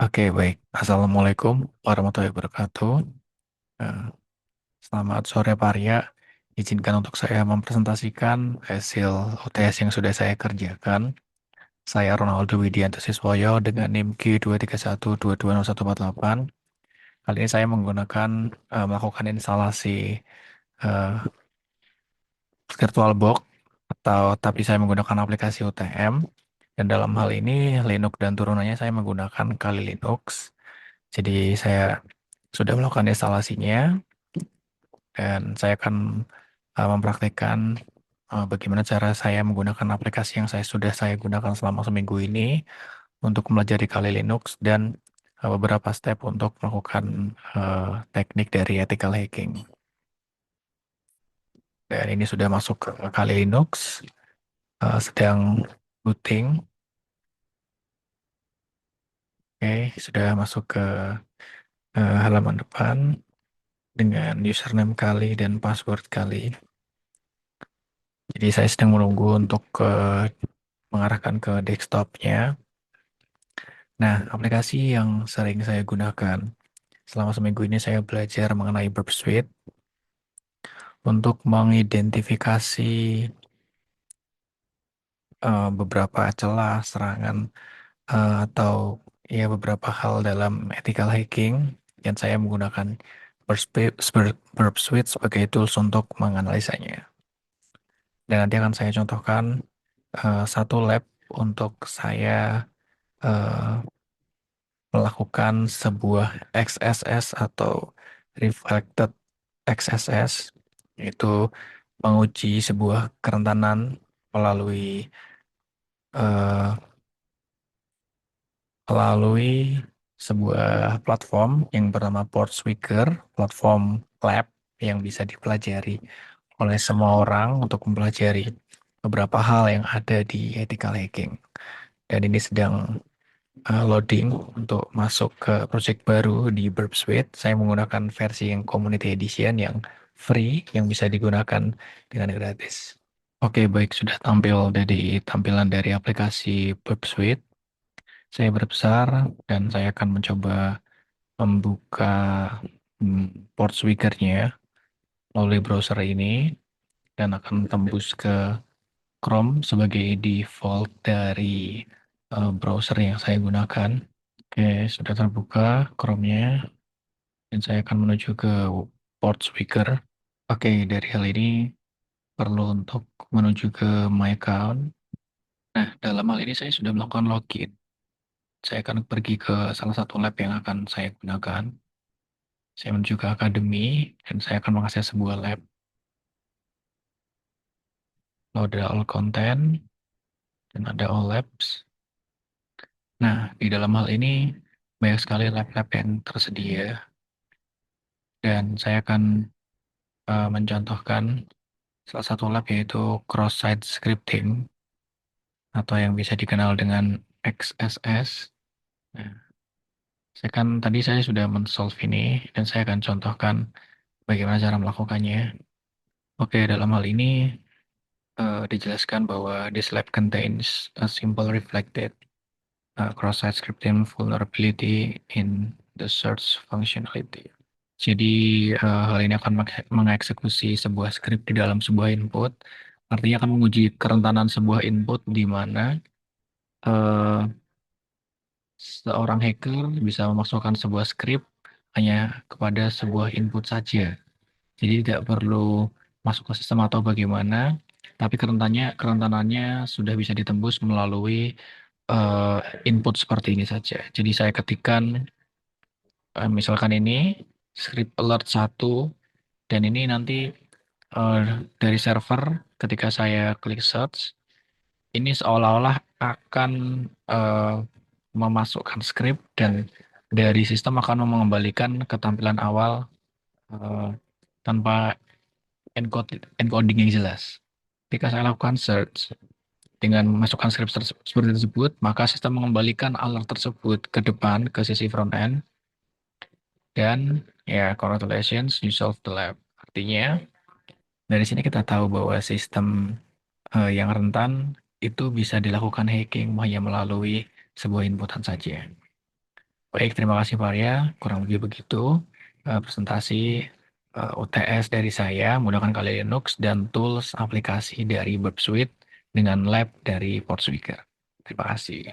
Oke, baik. Assalamualaikum warahmatullahi wabarakatuh. Eh, Selamat sore, Pak Arya. Izinkan untuk saya mempresentasikan hasil UTS yang sudah saya kerjakan. Saya Ronaldo Widianto Siswoyo dengan NIM Q231220148. Kali ini saya melakukan instalasi eh, VirtualBox tapi saya menggunakan aplikasi UTM. Dan dalam hal ini Linux dan turunannya saya menggunakan Kali Linux. Jadi saya sudah melakukan instalasinya dan saya akan mempraktikkan bagaimana cara saya menggunakan aplikasi yang saya gunakan selama seminggu ini untuk mempelajari Kali Linux dan beberapa step untuk melakukan teknik dari ethical hacking. Dan ini sudah masuk ke Kali Linux, sedang booting. Oke, sudah masuk ke halaman depan dengan username Kali dan password Kali. Jadi saya sedang menunggu untuk mengarahkan ke desktopnya. Nah, aplikasi yang sering saya gunakan selama seminggu ini saya belajar mengenai Burp Suite untuk mengidentifikasi beberapa celah serangan atau ya beberapa hal dalam ethical hacking dan saya menggunakan Burp Suite sebagai tools untuk menganalisanya. Dan nanti akan saya contohkan satu lab untuk saya eh, melakukan sebuah XSS atau Reflected XSS, yaitu menguji sebuah kerentanan melalui eh, melalui sebuah platform yang bernama Portswigger, platform lab yang bisa dipelajari oleh semua orang untuk mempelajari beberapa hal yang ada di ethical hacking. Dan ini sedang loading untuk masuk ke project baru di Burp Suite. Saya menggunakan versi yang Community Edition yang free yang bisa digunakan dengan gratis. Oke, baik sudah tampil dari tampilan dari aplikasi Burp Suite. Saya berbesar dan saya akan mencoba membuka port swiggernya melalui browser ini dan akan tembus ke Chrome sebagai default dari browser yang saya gunakan. Oke, sudah terbuka Chrome-nya dan saya akan menuju ke port speaker. Oke, dari hal ini perlu untuk menuju ke My Account. Nah, dalam hal ini saya sudah melakukan login. Saya akan pergi ke salah satu lab yang akan saya gunakan. Saya menuju ke Academy dan saya akan mengakses sebuah lab. Lalu ada all content dan ada all labs. Nah, di dalam hal ini banyak sekali lab-lab yang tersedia dan saya akan mencontohkan salah satu lab yaitu cross-site scripting atau yang bisa dikenal dengan XSS. Nah, saya sudah men-solve ini dan saya akan contohkan bagaimana cara melakukannya. Oke, dalam hal ini dijelaskan bahwa this lab contains a simple reflected cross-site scripting vulnerability in the search functionality. Jadi hal ini akan mengeksekusi sebuah script di dalam sebuah input. Artinya akan menguji kerentanan sebuah input di mana eh, seorang hacker bisa memasukkan sebuah script hanya kepada sebuah input saja. Jadi tidak perlu masuk ke sistem atau bagaimana, tapi kerentanannya sudah bisa ditembus melalui eh, input seperti ini saja. Jadi saya ketikkan misalkan ini script alert satu dan ini nanti eh, dari server ketika saya klik search ini seolah-olah akan eh, memasukkan script dan dari sistem akan mengembalikan ketampilan awal eh, tanpa encoding yang jelas. Ketika saya lakukan search dengan memasukkan script seperti tersebut, maka sistem mengembalikan alert tersebut ke depan ke sisi front end dan ya congratulations you solved the lab. Artinya dari sini kita tahu bahwa sistem yang rentan itu bisa dilakukan hacking hanya melalui sebuah inputan saja. Baik, terima kasih Pak Arya. Kurang lebih begitu presentasi UTS dari saya, menggunakan Kali Linux dan tools aplikasi dari Burp Suite dengan lab dari Portsweaker. Terima kasih.